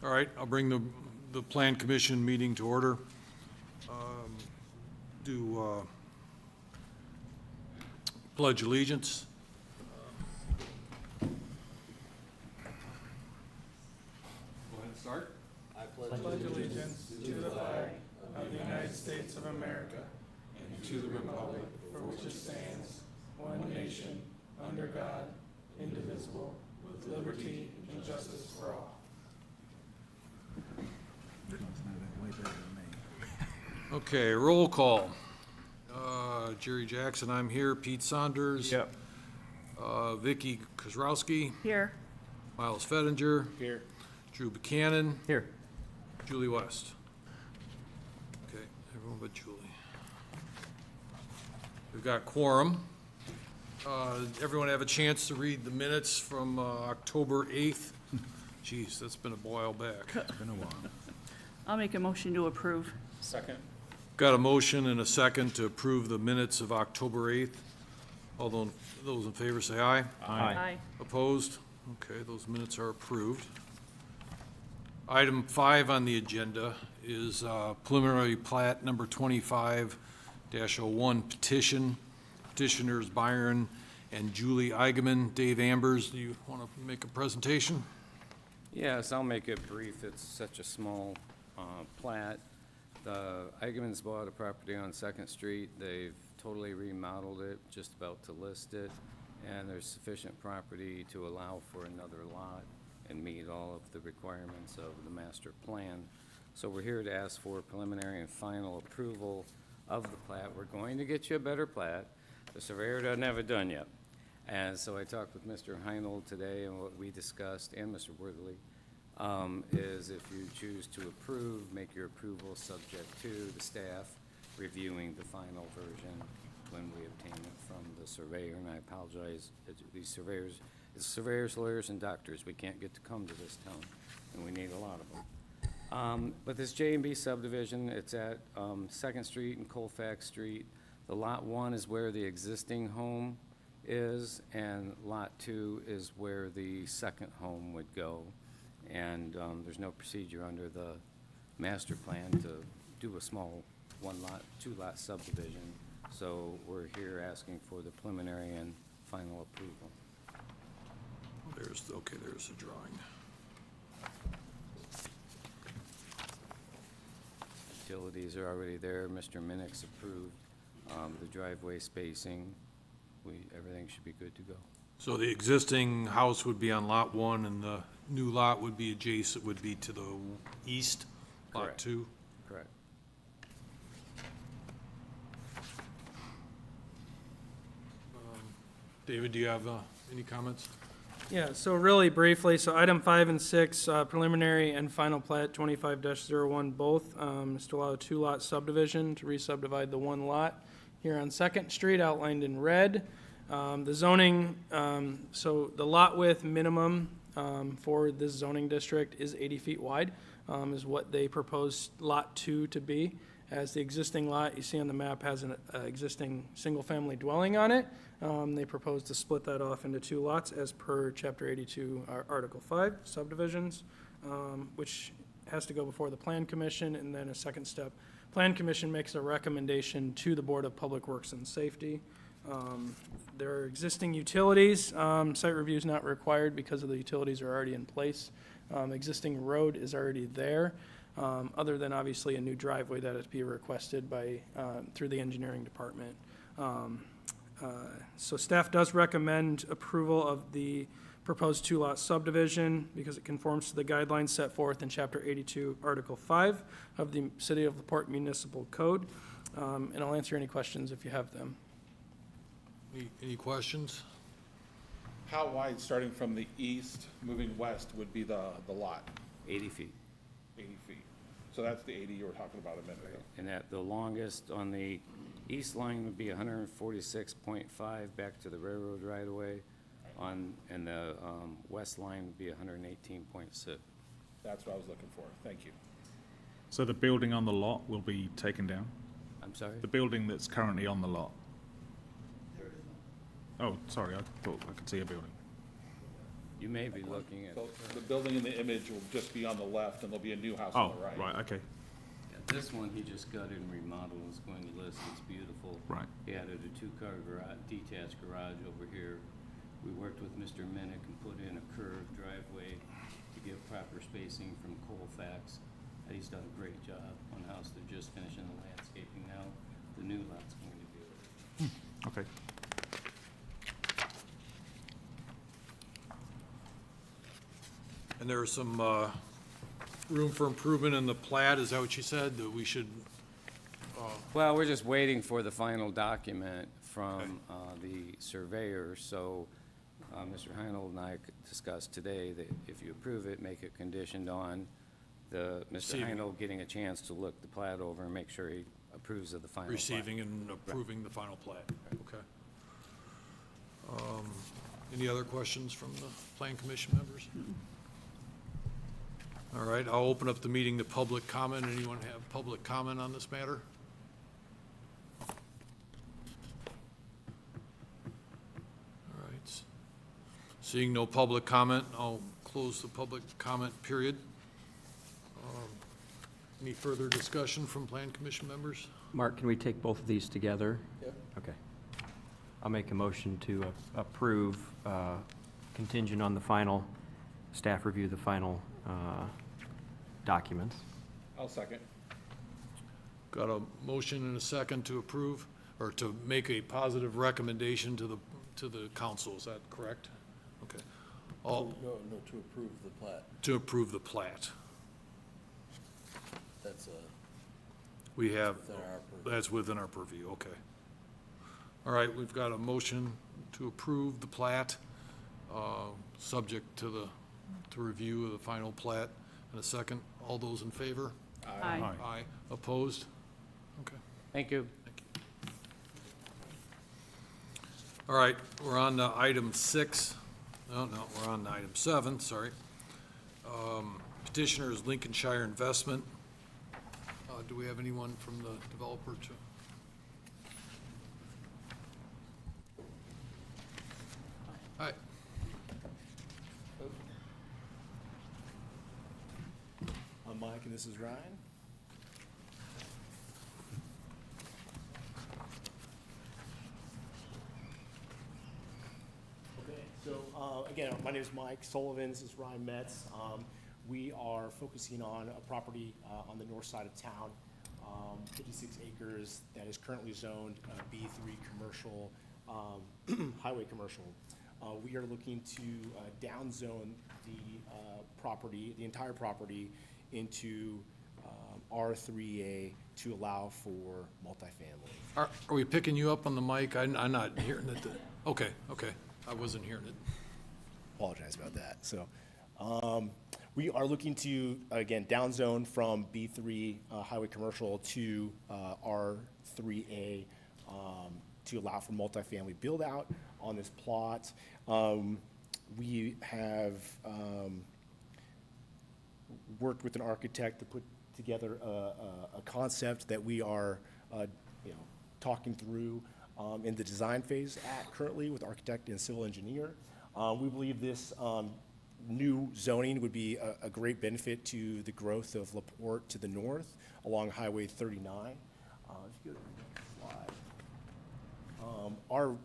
All right, I'll bring the Plan Commission meeting to order. Do pledge allegiance. Go ahead and start. I pledge allegiance to the flag of the United States of America and to the republic for which it stands, one nation, under God, indivisible, with liberty and justice for all. Okay, roll call. Jerry Jackson, I'm here. Pete Saunders. Yep. Vicky Kozrowski. Here. Miles Fettinger. Here. Drew Buchanan. Here. Julie West. Okay, everyone but Julie. We've got quorum. Everyone have a chance to read the minutes from October 8th? Geez, that's been a while back. It's been a while. I'll make a motion to approve. Second. Got a motion and a second to approve the minutes of October 8th. All those in favor say aye. Aye. Opposed? Okay, those minutes are approved. Item 5 on the agenda is preliminary plat number 25-01 petition. Petitioners Byron and Julie Eigenman. Dave Ambers, do you want to make a presentation? Yes, I'll make it brief. It's such a small plat. The Eigenmans bought a property on 2nd Street. They've totally remodeled it, just about to list it, and there's sufficient property to allow for another lot and meet all of the requirements of the master plan. So we're here to ask for preliminary and final approval of the plat. We're going to get you a better plat. The surveyor doesn't have it done yet. And so I talked with Mr. Heinold today, and what we discussed, and Mr. Worthley, is if you choose to approve, make your approval subject to the staff reviewing the final version when we obtain it from the surveyor. And I apologize, these surveyors, it's surveyors, lawyers, and doctors. We can't get to come to this town, and we need a lot of them. But this J&B subdivision, it's at 2nd Street and Colfax Street. The Lot 1 is where the existing home is, and Lot 2 is where the second home would go. And there's no procedure under the master plan to do a small one-lot, two-lot subdivision. So we're here asking for the preliminary and final approval. There's the drawing. Utilities are already there. Mr. Minix approved the driveway spacing. Everything should be good to go. So the existing house would be on Lot 1, and the new lot would be adjacent, would be to the east, Lot Correct. 2? Correct. David, do you have any comments? Yeah, so really briefly, so item 5 and 6, preliminary and final plat 25-01 both, is to allow a two-lot subdivision to re-subdivide the one lot here on 2nd Street outlined in red. The zoning, so the lot width minimum for this zoning district is 80 feet wide, is what they proposed Lot 2 to be. As the existing lot you see on the map has an existing single-family dwelling on it. They propose to split that off into two lots as per Chapter 82, Article 5, subdivisions, which has to go before the Plan Commission, and then a second step. Plan Commission makes a recommendation to the Board of Public Works and Safety. There are existing utilities. Site review is not required because of the utilities are already in place. Existing road is already there, other than obviously a new driveway that has to be requested by through the engineering department. So staff does recommend approval of the proposed two-lot subdivision because it conforms to the guidelines set forth in Chapter 82, Article 5 of the City of LaPorte Municipal Code. And I'll answer any questions if you have them. Any questions? How wide, starting from the east, moving west, would be the lot? 80 feet. 80 feet. So that's the 80 you were talking about a minute ago. And that the longest on the east line would be 146.5 back to the railroad right away. And the west line would be 118.6. That's what I was looking for. Thank you. So the building on the lot will be taken down? I'm sorry? The building that's currently on the lot? Oh, sorry, I thought I could see a building. You may be looking at, So the building in the image will just be on the left, and there'll be a new house on Oh, the right. right, okay, yeah, this one he just gutted and remodeled, it's going to list, it's beautiful. right. He added a two-car garage, detached garage over here. We worked with Mr. Minnick and put in a curved driveway to give proper spacing from Colfax. He's done a great job on the house. They're just finishing the landscaping now. The new lot's going to be. Okay. And there's some room for improvement in the plat, is that what you said, that we should, Well, we're just waiting for the final document from the surveyor, so Mr. Heinel and I discussed today that if you approve it, make it conditioned on Mr. Receiving. Heinel getting a chance to look the plat over and make sure he approves of the final plat. receiving and approving the final plat? Okay. Any other questions from the Plan Commission members? All right, I'll open up the meeting to public comment. Anyone have public comment on this matter? All right. Seeing no public comment, I'll close the public comment period. Any further discussion from Plan Commission members? Mark, can we take both of these together? Yep. Okay. I'll make a motion to approve contingent on the final, staff review the final documents. I'll second. Got a motion and a second to approve, or to make a positive recommendation to the council, is that correct? Okay. All, No, to approve the plat. to approve the plat. That's We have, within our purview. that's within our purview, okay. All right, we've got a motion to approve the plat, subject to review of the final plat, and a second. All those in favor? Aye. Aye. Opposed? Okay. Thank you. All right, we're on to item 6. No, we're on to item 7, sorry. Petitioner is Lincolnshire Investment. Do we have anyone from the developer to? Hi. I'm Mike, and this is Ryan. Okay, so again, my name is Mike Sullivan. This is Ryan Metz. We are focusing on a property on the north side of town, 56 acres that is currently zoned B3 commercial, highway commercial. We are looking to downzone the property, the entire property, into R3A to allow for multifamily. Are we picking you up on the mic? I'm not hearing it. Okay, I wasn't hearing it. Apologize about that. So, we are looking to, again, downzone from B3 highway commercial to R3A to allow for multifamily build-out on this plot. We have worked with an architect to put together a concept that we are, talking through in the design phase currently with architect and civil engineer. We believe this new zoning would be a great benefit to the growth of LaPorte to the north along Highway 39. If you go to the next slide.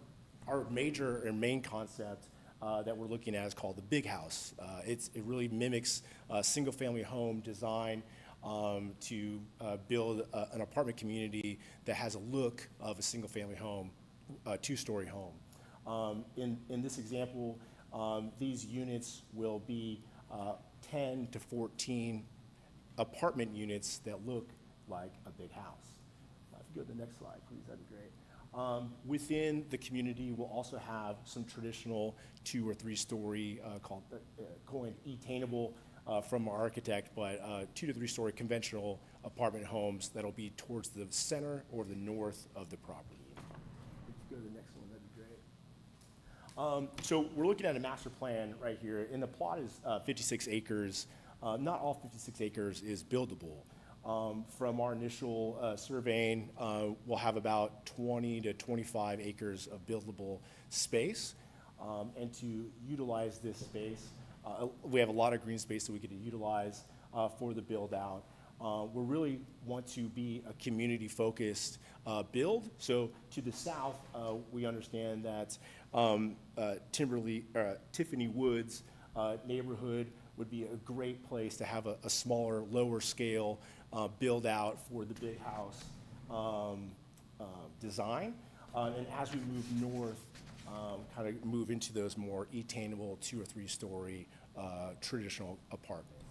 Our major and main concept that we're looking at is called the Big House. It really mimics a single-family home design to build an apartment community that has a look of a single-family home, a two-story home. In this example, these units will be 10 to 14 apartment units that look like a big house. If you go to the next slide, please, that'd be great. Within the community, we'll also have some traditional 2 or 3 story coined attainable from our architect, but 2 to 3 story conventional apartment homes that'll be towards the center or the north of the property. If you go to the next one, that'd be great. So we're looking at a master plan right here, and the plot is 56 acres. Not all 56 acres is buildable. From our initial surveying, we'll have about 20 to 25 acres of buildable space. and to utilize this space. We have a lot of green space that we could utilize for the build-out. We really want to be a community-focused build. So to the south, we understand that Tiffany Woods neighborhood would be a great place to have a smaller, lower scale build-out for the big house design. And as we move north, kind of move into those more attainable 2 or 3 story traditional apartments.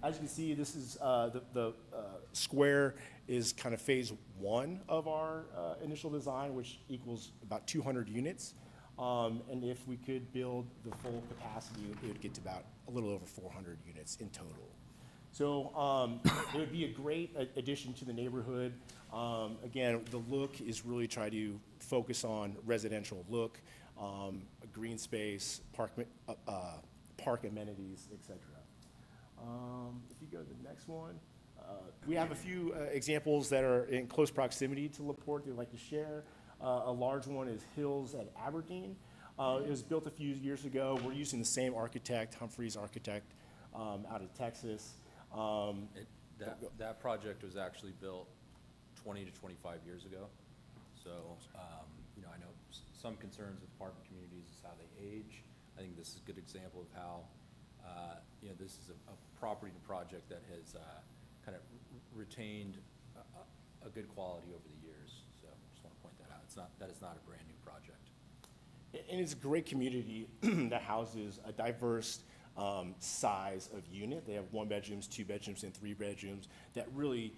As you can see, this is the square is kind of phase 1 of our initial design, which equals about 200 units. And if we could build the full capacity, it would get to about a little over 400 units in total. So it would be a great addition to the neighborhood. Again, the look is really try to focus on residential look, a green space, park amenities, etc. If you go to the next one, we have a few examples that are in close proximity to LaPorte that I'd like to share. A large one is Hills at Aberdeen. It was built a few years ago. We're using the same architect, Humphreys Architect, out of Texas. That project was actually built 20 to 25 years ago. So, I know some concerns with apartment communities is how they age. I think this is a good example of how, this is a property to project that has kind of retained a good quality over the years. So just want to point that out. That is not a brand new project. And it's a great community that houses a diverse size of unit. They have 1 bedrooms, 2 bedrooms, and 3 bedrooms that really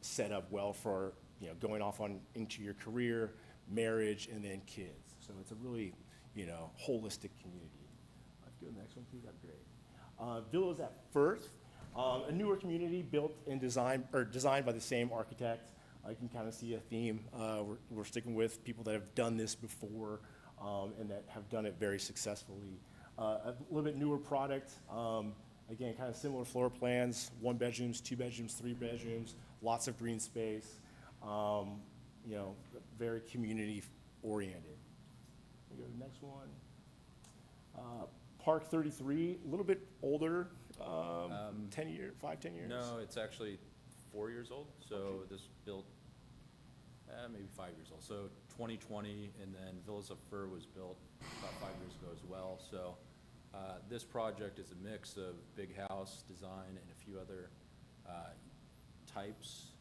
set up well for going off into your career, marriage, and then kids. So it's a really holistic community. Let's go to the next one, please. That'd be great. Villas at Firth, a newer community built and designed by the same architect. You can kind of see a theme. We're sticking with people that have done this before and that have done it very successfully. A little bit newer product. Again, kind of similar floor plans, 1 bedrooms, 2 bedrooms, 3 bedrooms, lots of green space, very community oriented. We go to the next one. Park 33, a little bit older, 10 years. No, it's actually 4 years old. So this built maybe 5 years old. So 2020, and then Villas of Fur was built about 5 years ago as well. So this project is a mix of big house design and a few other types.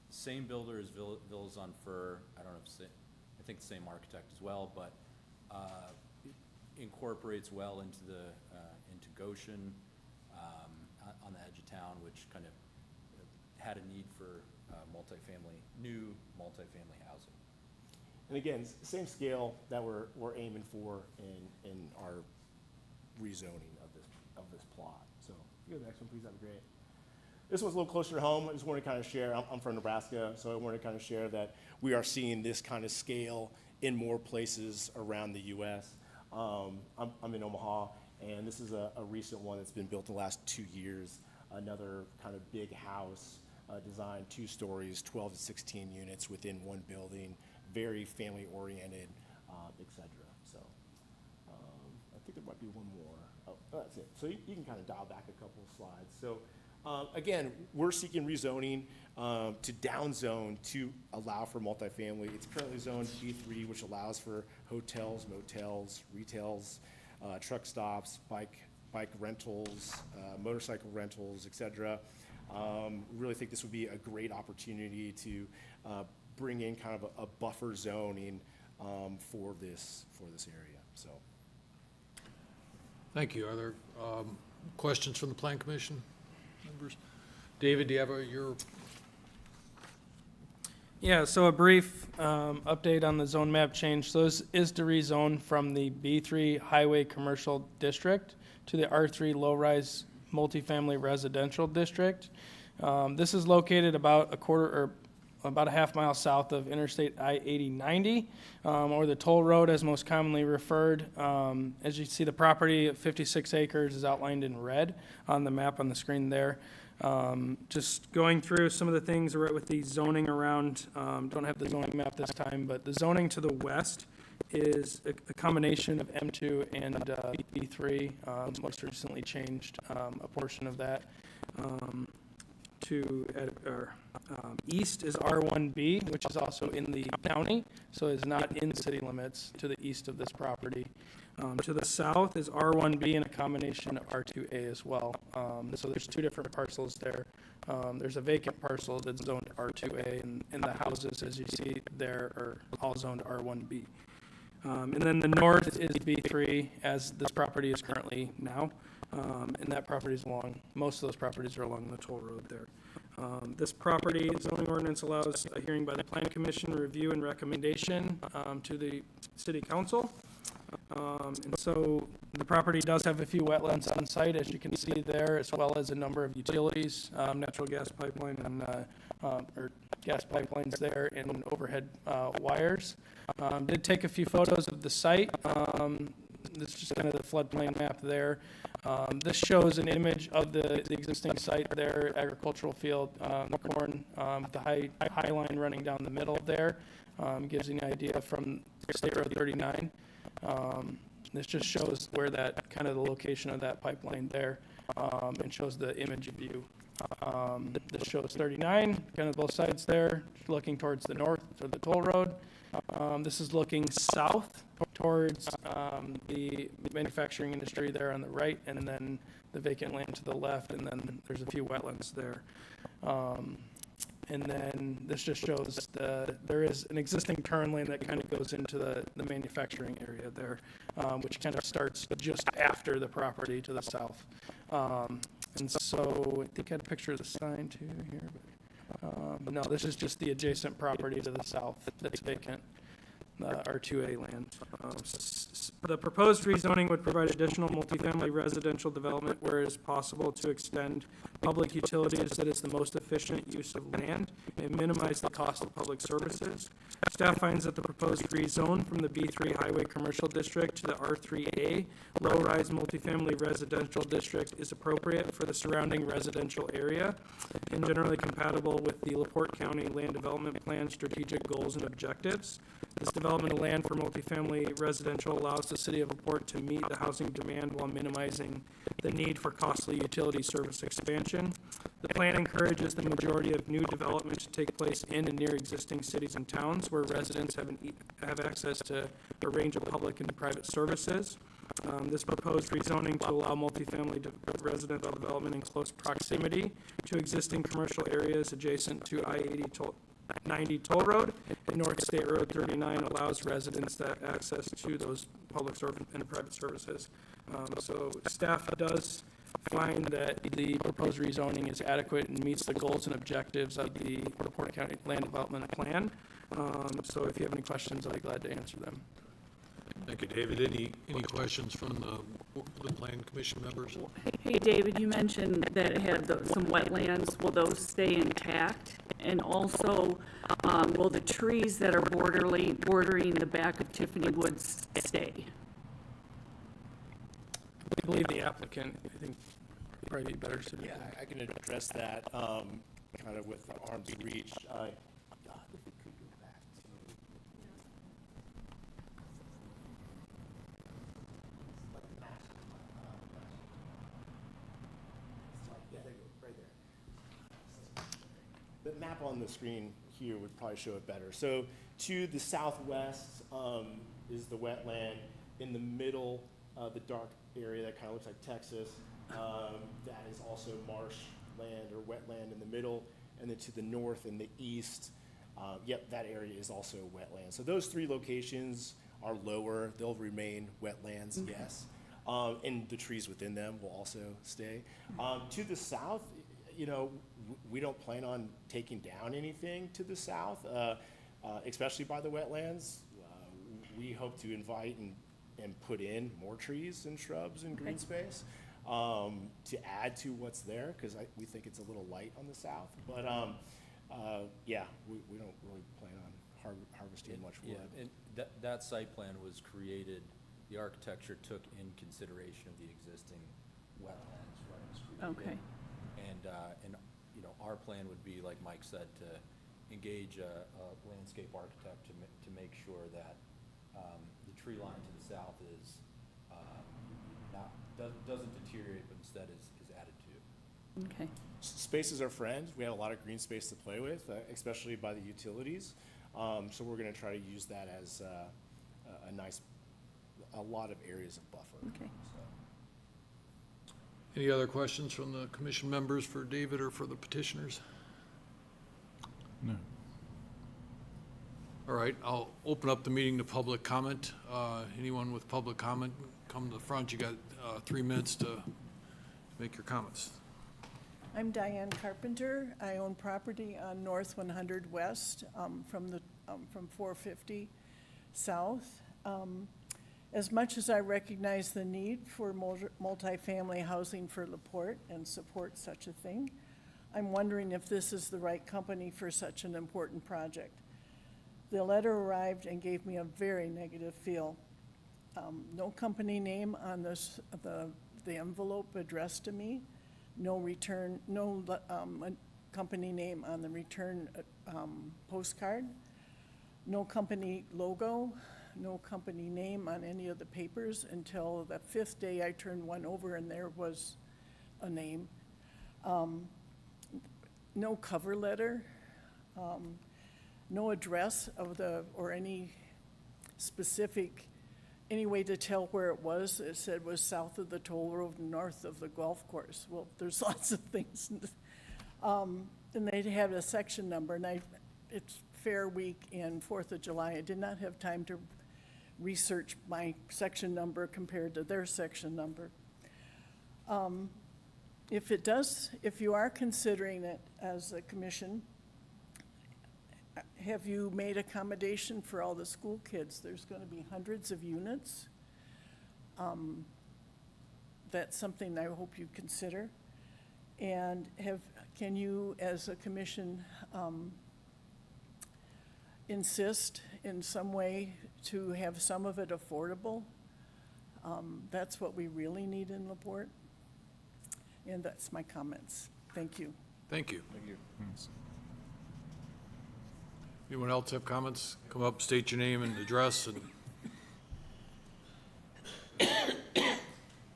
Same builder as Villas on Fur. I don't know if I think the same architect as well, but incorporates well into Goshen on the edge of town, which kind of had a need for new multifamily housing. And again, same scale that we're aiming for in our rezoning of this plot. So if you go to the next one, please, that'd be great. This one's a little closer to home. I just want to kind of share, I'm from Nebraska, so I want to kind of share that we are seeing this kind of scale in more places around the U.S. I'm in Omaha, and this is a recent one that's been built the last 2 years. Another kind of big house designed, 2 stories, 12 to 16 units within 1 building, very family oriented, etc. So I think there might be one more. Oh, that's it. So you can kind of dial back a couple of slides. So again, we're seeking rezoning to downzone to allow for multifamily. It's currently zoned B3, which allows for hotels, motels, retails, truck stops, bike rentals, motorcycle rentals, etc. Really think this would be a great opportunity to bring in kind of a buffer zoning for this area. So, Thank you. Are there questions from the Plan Commission members? David, do you have your? Yeah, so a brief update on the zone map change. So this is to rezone from the B3 Highway Commercial District to the R3 Low-Rise Multifamily Residential District. This is located about a half mile south of Interstate I-8090, or the toll road as most commonly referred. As you see, the property at 56 acres is outlined in red on the map on the screen there. Just going through some of the things with the zoning around, don't have the zoning map this time, but the zoning to the west is a combination of M2 and B3. Most recently changed a portion of that to, east is R1B, which is also in the county, so is not in city limits to the east of this property. To the south is R1B and a combination of R2A as well. So there's two different parcels there. There's a vacant parcel that's zoned R2A, and the houses, as you see there, are all zoned R1B. And then the north is B3, as this property is currently now. And that property is most of those properties are along the toll road there. This property zoning ordinance allows a hearing by the Plan Commission, review and recommendation to the City Council. And so the property does have a few wetlands on site, as you can see there, as well as a number of utilities, natural gas pipeline and, or gas pipelines there and overhead wires. Did take a few photos of the site. This is just kind of the floodplain map there. This shows an image of the existing site there, agricultural field, the corn, the high line running down the middle there. Gives you an idea from State Road 39. This just shows where that, kind of the location of that pipeline there, and shows the image view. This shows 39, kind of both sides there, looking towards the north, or the toll road. This is looking south towards the manufacturing industry there on the right, and then the vacant land to the left, and then there's a few wetlands there. And then this just shows there is an existing turn lane that kind of goes into the manufacturing area there, which kind of starts just after the property to the south. And so I think I had a picture of the sign too here, but no, this is just the adjacent property to the south that's vacant. R2A land. The proposed rezoning would provide additional multifamily residential development where it is possible to extend public utilities that is the most efficient use of land and minimize the cost of public services. Staff finds that the proposed rezone from the B3 Highway Commercial District to the R3A low-rise multifamily residential district is appropriate for the surrounding residential area and generally compatible with the LaPorte County Land Development Plan strategic goals and objectives. This development of land for multifamily residential allows the city of LaPorte to meet the housing demand while minimizing the need for costly utility service expansion. The plan encourages the majority of new development to take place in and near existing cities and towns where residents have access to a range of public and private services. This proposed rezoning to allow multifamily residential development in close proximity to existing commercial areas adjacent to I-90 toll road and North State Road 39 allows residents that access to those public and private services. So staff does find that the proposed rezoning is adequate and meets the goals and objectives of the Porte County Land Development Plan. So if you have any questions, I'll be glad to answer them. Thank you, David. Any questions from the Plan Commission members? Hey, David, you mentioned that it had some wetlands. Will those stay intact? And also, will the trees that are bordering the back of Tiffany Woods stay? I believe the applicant, I think, would probably be better suited. Yeah, I can address that, kind of with arm's reach. God, if we could go back to. Like a map. Yeah, there you go, right there. The map on the screen here would probably show it better. So to the southwest is the wetland. In the middle, the dark area that kind of looks like Texas, that is also marsh land or wetland in the middle. And then to the north and the east, that area is also wetland. So those three locations are lower. They'll remain wetlands, yes. And the trees within them will also stay. To the south, we don't plan on taking down anything to the south, especially by the wetlands. We hope to invite and put in more trees and shrubs and green space to add to what's there, because we think it's a little light on the south. But we don't really plan on harvesting much wood. Yeah, and that site plan was created, the architecture took in consideration of the existing wetlands right on the street. Okay. And our plan would be, like Mike said, to engage a landscape architect to make sure that tree line to the south is doesn't deteriorate, but instead is added to. Okay. Space is our friend. We have a lot of green space to play with, especially by the utilities. So we're gonna try to use that as a lot of areas of buffer. Okay. So. Any other questions from the commission members for David or for the petitioners? No. All right, I'll open up the meeting to public comment. Anyone with public comment, come to the front. You got 3 minutes to make your comments. I'm Diane Carpenter. I own property on North 100 West, from 450 South. As much as I recognize the need for multifamily housing for LaPorte and support such a thing, I'm wondering if this is the right company for such an important project. The letter arrived and gave me a very negative feel. No company name on the envelope addressed to me, no company name on the return postcard, no company logo, no company name on any of the papers until the 5th day I turned one over and there was a name. No cover letter, no address or any specific, any way to tell where it was. It said was south of the toll road and north of the golf course. Well, there's lots of things. And they had a section number, and it's Fair Week and 4th of July. I did not have time to research my section number compared to their section number. If you are considering it as a commission, have you made accommodation for all the school kids? There's going to be hundreds of units. That's something I hope you consider. And can you, as a commission, insist in some way to have some of it affordable? That's what we really need in LaPorte. And that's my comments. Thank you. Thank you. Thank you. Thanks. Anyone else have comments? Come up, state your name and address, and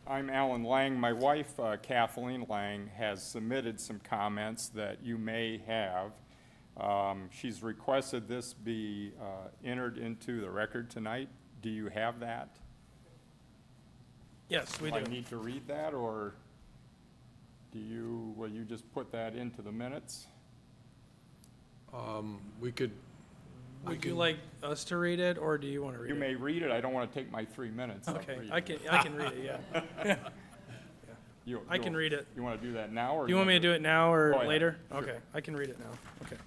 I'm Alan Lang. My wife, Kathleen Lang, has submitted some comments that you may have. She's requested this be entered into the record tonight. Do you have that? Yes, we Do I do. need to read that, or will you just put that into the minutes? we could, Would you like us to read it, or do you want to read You it? may read it. I don't want to take my 3 minutes. of Okay, reading I can read it, yeah. I can read it. You want to do that now, or? Do you want me to do it now or Go ahead. later? Sure. Okay, I can read it now. Okay.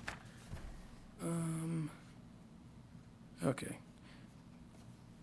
Okay.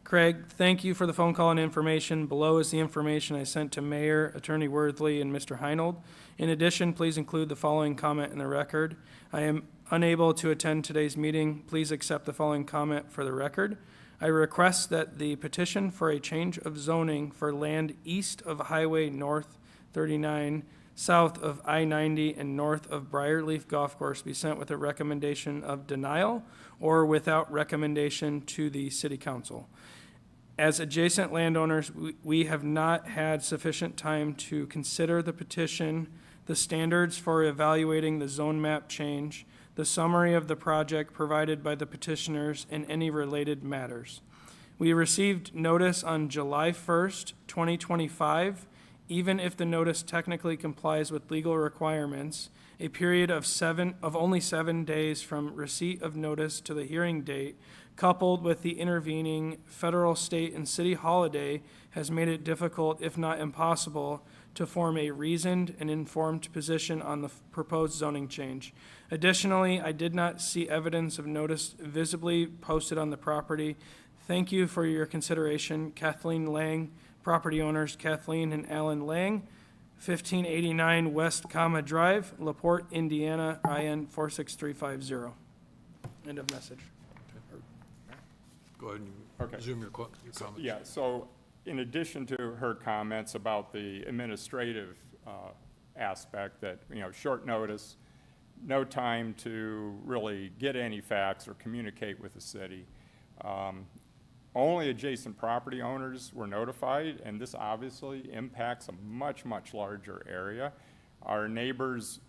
Craig, thank you for the phone call and information. Below is the information I sent to Mayor, Attorney Worthley, and Mr. Heinold. In addition, please include the following comment in the record. I am unable to attend today's meeting. Please accept the following comment for the record. I request that the petition for a change of zoning for land east of Highway North 39, south of I-90, and north of Briarleaf Golf Course be sent with a recommendation of denial or without recommendation to the City Council. As adjacent landowners, we have not had sufficient time to consider the petition, the standards for evaluating the zone map change, the summary of the project provided by the petitioners, and any related matters. We received notice on July 1st, 2025. Even if the notice technically complies with legal requirements, a period of only 7 days from receipt of notice to the hearing date, coupled with the intervening federal, state, and city holiday, has made it difficult, if not impossible, to form a reasoned and informed position on the proposed zoning change. Additionally, I did not see evidence of notice visibly posted on the property. Thank you for your consideration. Kathleen Lang, property owners Kathleen and Alan Lang, 1589 West Comma Drive, LaPorte, Indiana, IN 46350. End of message. go ahead and Okay. resume your comments. Yeah, so in addition to her comments about the administrative aspect that, short notice, no time to really get any facts or communicate with the city, only adjacent property owners were notified, and this obviously impacts a much, much larger area. Our neighbors,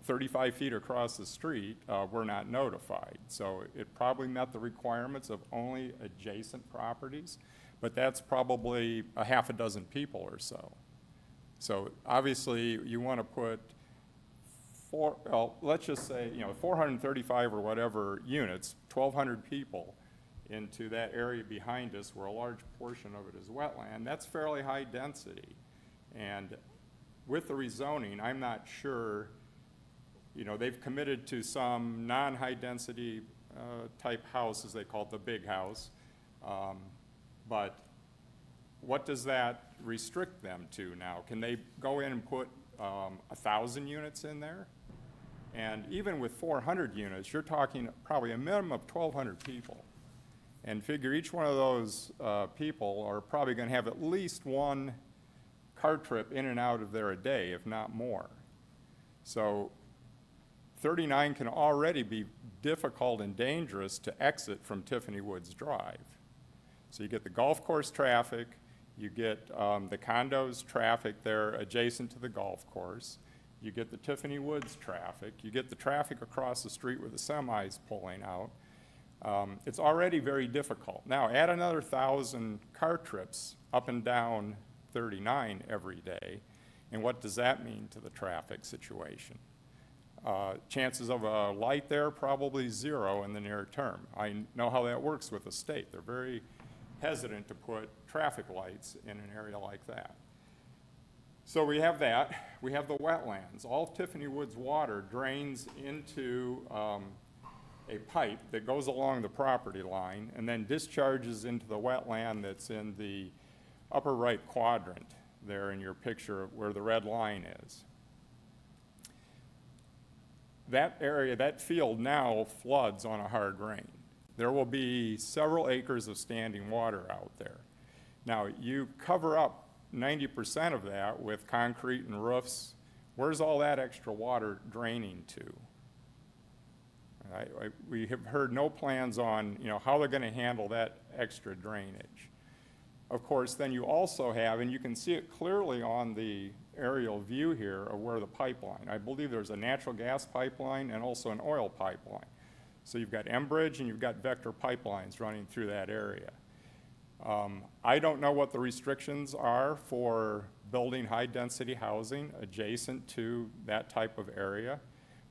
35 feet across the street, were not notified. So it probably met the requirements of only adjacent properties, but that's probably a half a dozen people or so. So obviously, you want to put let's just say, 435 or whatever units, 1,200 people into that area behind us where a large portion of it is wetland. That's fairly high density. And with the rezoning, I'm not sure, they've committed to some non-high density type houses, they call it the big house. But what does that restrict them to now? Can they go in and put 1,000 units in there? And even with 400 units, you're talking probably a minimum of 1,200 people. And figure each one of those people are probably going to have at least one car trip in and out of there a day, if not more. So 39 can already be difficult and dangerous to exit from Tiffany Woods Drive. So you get the golf course traffic, you get the condos traffic there adjacent to the golf course, you get the Tiffany Woods traffic, you get the traffic across the street where the semi's pulling out. It's already very difficult. Now add another 1,000 car trips up and down 39 every day, and what does that mean to the traffic situation? Chances of a light there, probably zero in the near term. I know how that works with the state. They're very hesitant to put traffic lights in an area like that. So we have that. We have the wetlands. All Tiffany Woods water drains into a pipe that goes along the property line and then discharges into the wetland that's in the upper right quadrant there in your picture where the red line is. That area, that field now floods on a hard rain. There will be several acres of standing water out there. Now, you cover up 90% of that with concrete and roofs. Where's all that extra water draining to? We have heard no plans on, how they're going to handle that extra drainage. Of course, then you also have, and you can see it clearly on the aerial view here of where the pipeline. I believe there's a natural gas pipeline and also an oil pipeline. So you've got Enbridge and you've got Vector pipelines running through that area. I don't know what the restrictions are for building high-density housing adjacent to that type of area,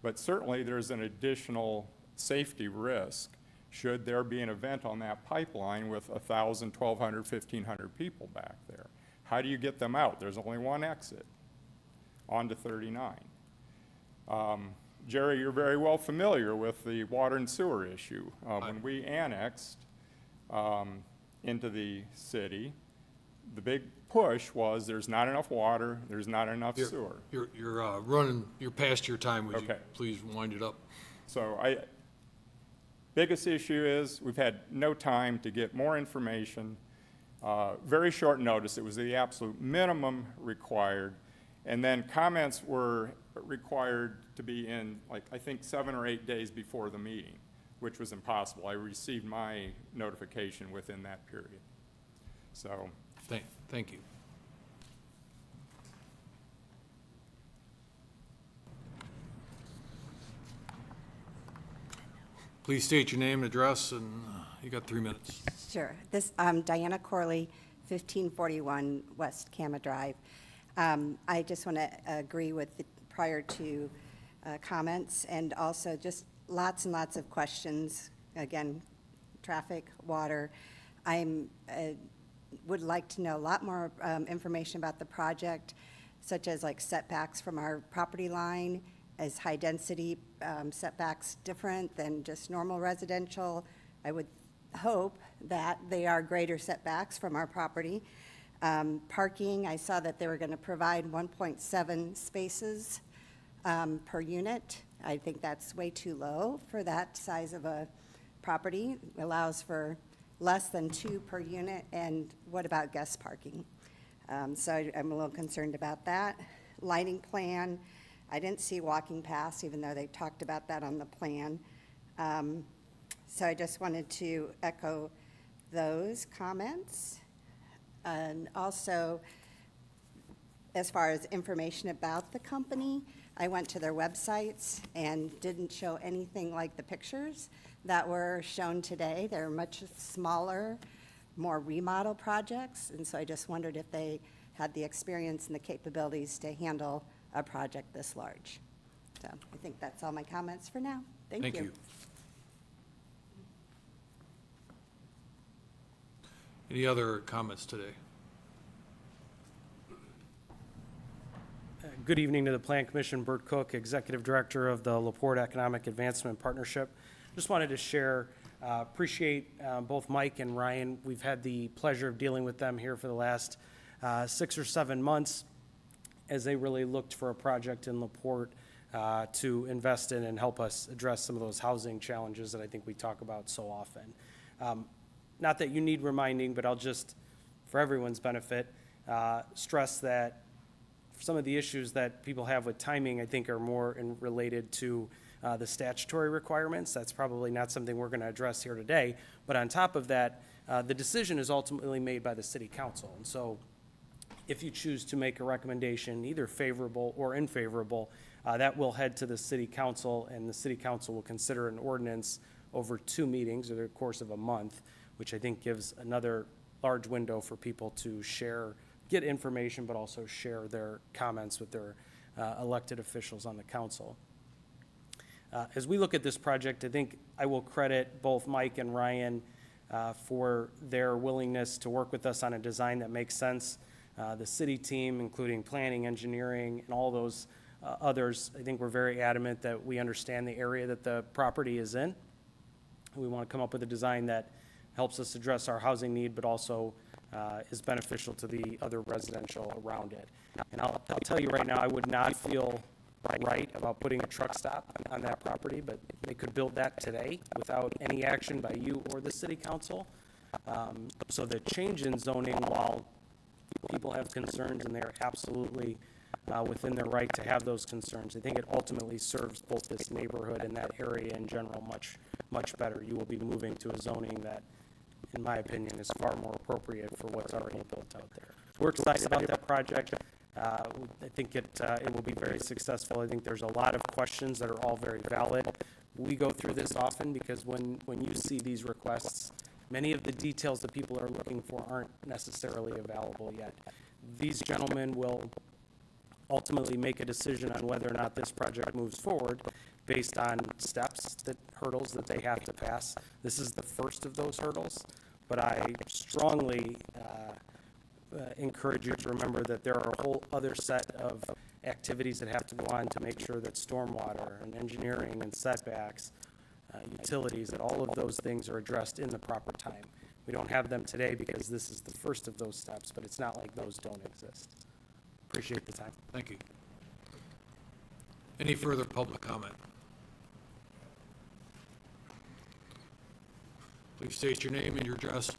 but certainly there's an additional safety risk should there be an event on that pipeline with 1,000, 1,200, 1,500 people back there. How do you get them out? There's only one exit onto 39. Jerry, you're very well familiar with the water and sewer issue. When we annexed into the city, the big push was there's not enough water, there's not enough sewer. You're past your time. Would you Okay. please wind it up? So biggest issue is we've had no time to get more information. Very short notice. It was the absolute minimum required. And then comments were required to be in, I think 7 or 8 days before the meeting, which was impossible. I received my notification within that period. So. Thank you. Please state your name and address, and you got 3 minutes. Sure. I'm Diana Corley, 1541 West Kama Drive. I just want to agree with the prior to comments, and also just lots and lots of questions. Again, traffic, water. Would like to know a lot more information about the project, such as setbacks from our property line. Is high-density setbacks different than just normal residential? I would hope that they are greater setbacks from our property. Parking, I saw that they were going to provide 1.7 spaces per unit. I think that's way too low for that size of a property. It allows for less than 2 per unit. And what about guest parking? So I'm a little concerned about that. Lighting plan, I didn't see walking paths, even though they talked about that on the plan. So I just wanted to echo those comments. And also, as far as information about the company, I went to their websites and didn't show anything like the pictures that were shown today. They're much smaller, more remodel projects, and so I just wondered if they had the experience and the capabilities to handle a project this large. So I think that's all my comments for now. Thank you. Thank you. Any other comments today? Good evening to the Plan Commission. Bert Cook, Executive Director of the LaPorte Economic Advancement Partnership. Just wanted to share, appreciate both Mike and Ryan. We've had the pleasure of dealing with them here for the last 6 or 7 months as they really looked for a project in LaPorte to invest in and help us address some of those housing challenges that I think we talk about so often. Not that you need reminding, but I'll just, for everyone's benefit, stress that some of the issues that people have with timing, I think, are more related to the statutory requirements. That's probably not something we're going to address here today. But on top of that, the decision is ultimately made by the city council. And so if you choose to make a recommendation, either favorable or unfavorable, that will head to the city council, and the city council will consider an ordinance over 2 meetings over the course of a month, which I think gives another large window for people to share, get information, but also share their comments with their elected officials on the council. As we look at this project, I think I will credit both Mike and Ryan for their willingness to work with us on a design that makes sense. The city team, including planning, engineering, and all those others, I think we're very adamant that we understand the area that the property is in. We want to come up with a design that helps us address our housing need, but also is beneficial to the other residential around it. And I'll tell you right now, I would not feel right about putting a truck stop on that property, but they could build that today without any action by you or the city council. So the change in zoning, while people have concerns, and they're absolutely within their right to have those concerns, I think it ultimately serves both this neighborhood and that area in general much, much better. You will be moving to a zoning that, in my opinion, is far more appropriate for what's already built out there. We're excited about that project. I think it will be very successful. I think there's a lot of questions that are all very valid. We go through this often because when you see these requests, many of the details that people are looking for aren't necessarily available yet. These gentlemen will ultimately make a decision on whether or not this project moves forward based on hurdles that they have to pass. This is the first of those hurdles, but I strongly encourage you to remember that there are a whole other set of activities that have to go on to make sure that stormwater and engineering and setbacks, utilities, that all of those things are addressed in the proper time. We don't have them today because this is the first of those steps, but it's not like those don't exist. Appreciate the time. Thank you. Any further public comment? Please state your name and your address.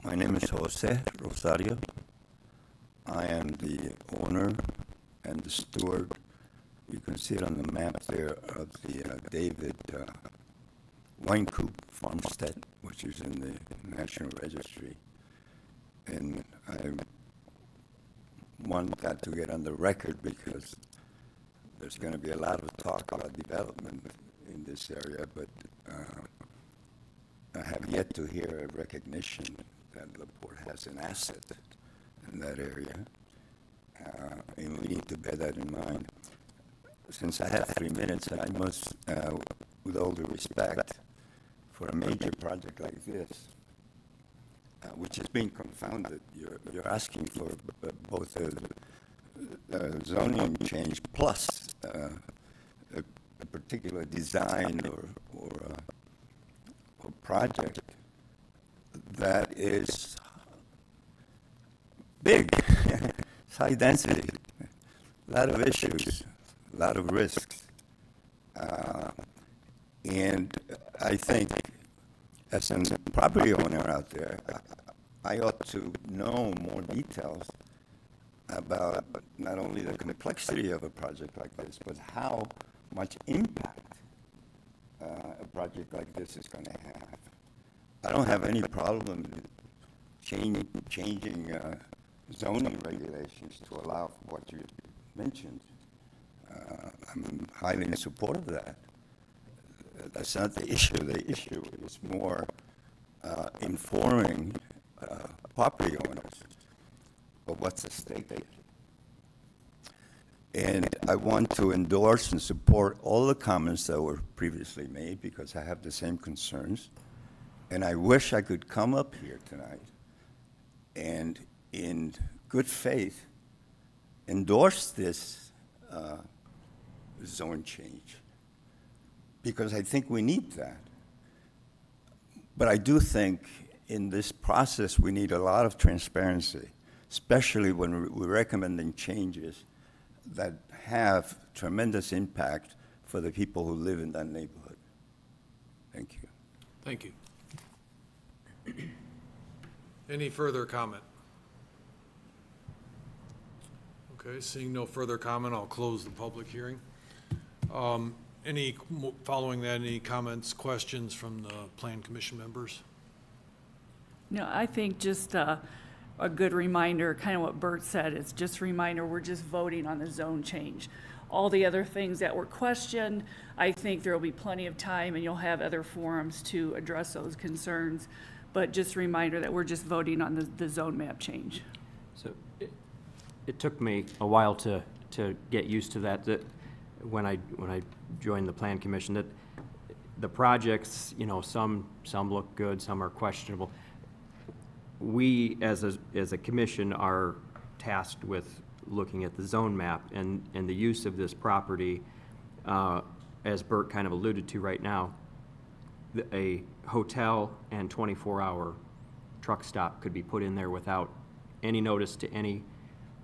My name is Jose Rosario. I am the owner and the steward, you can see it on the map there, of the David Wine Coop Farmstead, which is in the National Registry. And I want that to get on the record because there's going to be a lot of talk about development in this area, but I have yet to hear a recognition that LaPorte has an asset in that area, and we need to bear that in mind. Since I have 3 minutes, I must, with all due respect, for a major project like this, which is being confounded, you're asking for both a zoning change plus a particular design or project that is big. It's high density, a lot of issues, a lot of risks. And I think as a property owner out there, I ought to know more details about not only the complexity of a project like this, but how much impact a project like this is going to have. I don't have any problem with changing zoning regulations to allow for what you mentioned. I'm highly in support of that. That's not the issue. The issue is more informing property owners of what's at stake. And I want to endorse and support all the comments that were previously made because I have the same concerns. And I wish I could come up here tonight and in good faith endorse this zone change because I think we need that. But I do think in this process we need a lot of transparency, especially when we're recommending changes that have tremendous impact for the people who live in that neighborhood. Thank you. Thank you. Any further comment? Okay, seeing no further comment, I'll close the public hearing. Following that, any comments, questions from the Plan Commission members? No, I think just a good reminder, kind of what Bert said, it's just a reminder, we're just voting on the zone change. All the other things that were questioned, I think there will be plenty of time and you'll have other forums to address those concerns. But just a reminder that we're just voting on the zone map change. So it took me a while to get used to that when I joined the Plan Commission, that the projects, you know, some look good, some are questionable. We, as a commission, are tasked with looking at the zone map and the use of this property, as Bert kind of alluded to right now. A hotel and 24-hour truck stop could be put in there without any notice to any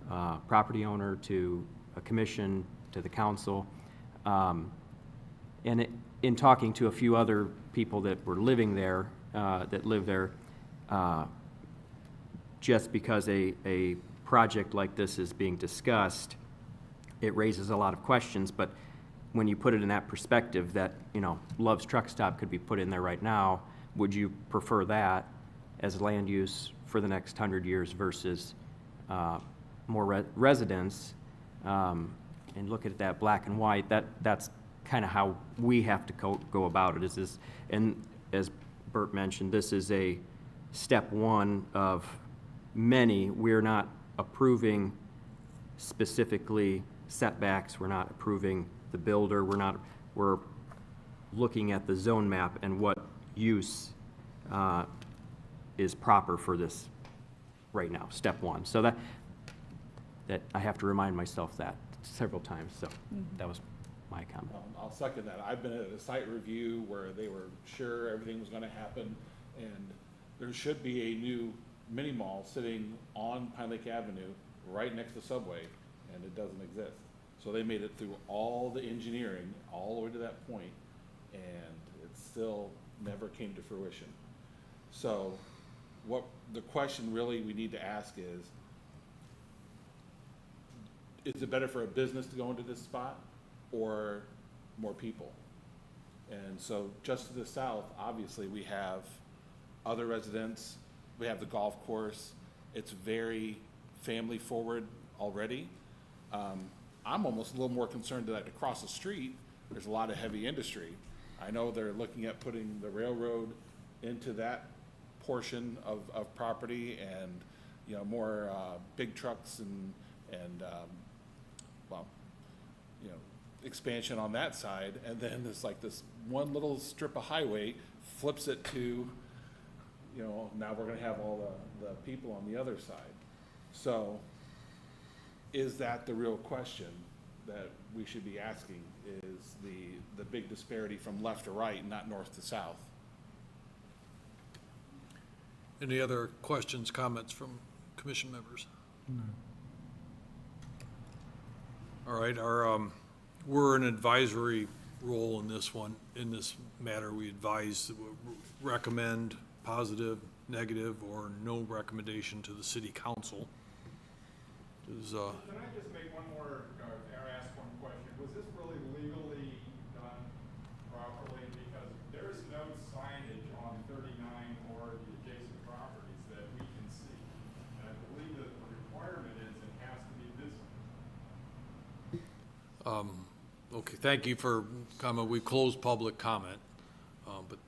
property owner, to a commission, to the council. And in talking to a few other people that were living there, that live there, just because a project like this is being discussed, it raises a lot of questions, but when you put it in that perspective that, you know, Love's Truck Stop could be put in there right now, would you prefer that as land use for the next 100 years versus more residents? And look at that black and white, that's kind of how we have to go about it. And as Bert mentioned, this is a step one of many. We're not approving specifically setbacks, we're not approving the builder, we're looking at the zone map and what use is proper for this right now, step one. So that I have to remind myself that several times, so that was my comment. I'll second that. I've been at a site review where they were sure everything was gonna happen, and there should be a new mini mall sitting on Pine Lake Avenue, right next to Subway, and it doesn't exist. So they made it through all the engineering, all the way to that point, and it still never came to fruition. So what the question really we need to ask is it better for a business to go into this spot or more people? And so just to the south, obviously, we have other residents, we have the golf course. It's very family forward already. I'm almost a little more concerned that across the street, there's a lot of heavy industry. I know they're looking at putting the railroad into that portion of property and, you know, more big trucks and well, you know, expansion on that side. And then there's like this one little strip of highway flips it to, you know, now we're gonna have all the people on the other side. So is that the real question that we should be asking, is the big disparity from left to right, not north to south? Any other questions, comments from commission members? No. All right, we're an advisory role in this one. In this matter, we advise, recommend positive, negative, or no recommendation to the city council. Can I just make one more, or ask one question? Was this really legally done properly? Because there Okay, thank you for comment. We closed public comment. But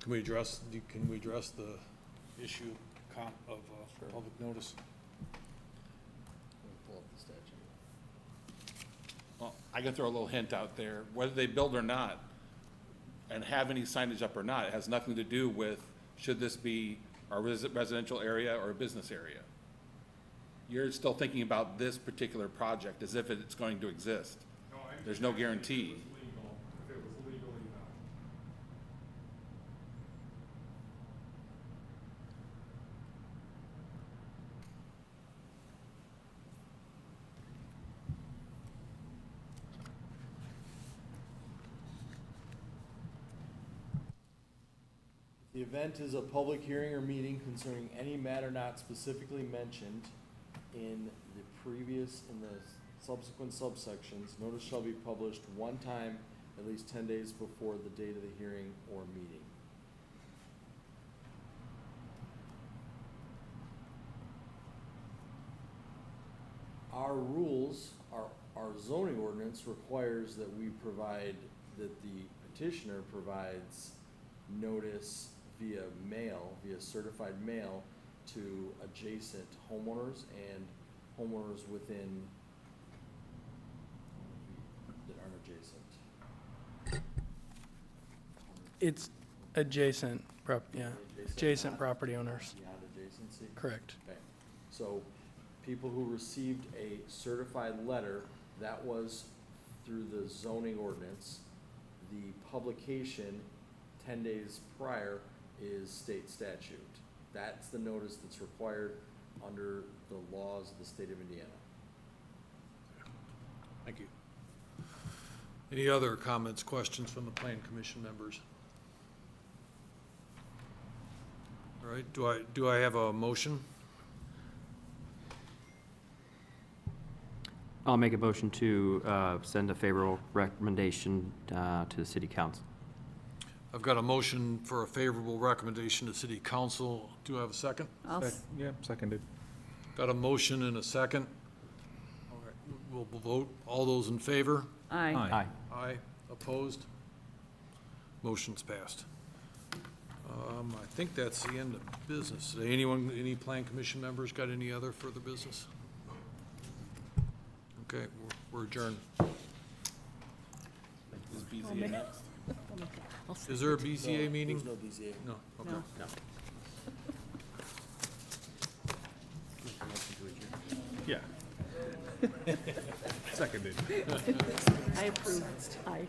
can we address the issue of public notice? Pull up the statute. Well, I can throw a little hint out there, whether they build or not, and have any signage up or not, it has nothing to do with, should this be a residential area or a business area? You're still thinking about this particular project as if it's going to exist. There's no guarantee. If it was legally done. The event is a public hearing or meeting concerning any matter not specifically mentioned in the subsequent subsections. Notice shall be published one time at least 10 days before the date of the hearing or meeting. Our rules, our zoning ordinance requires that we provide, that the petitioner provides notice via mail, via certified mail to adjacent homeowners and homeowners within, that aren't adjacent. It's adjacent, adjacent property owners. Beyond adjacency? Correct. Okay, so people who received a certified letter, that was through the zoning ordinance. The publication 10 days prior is state statute. That's the notice that's required under the laws of the state of Indiana. Thank you. Any other comments, questions from the Plan Commission members? All right, do I have a motion? I'll make a motion to send a favorable recommendation to the city council. I've got a motion for a favorable recommendation to City Council. Do I have a second? Yeah, seconded. Got a motion and a second. All right, we'll vote. All those in favor? Aye. Aye. Aye. Opposed? Motion's passed. I think that's the end of business today. Anyone, any Plan Commission members got any other further business? Okay, we're adjourned. Is BZA next? Is there a BZA meeting? There's no BZA. No, okay. No. Yeah. Seconded. I approve. Aye.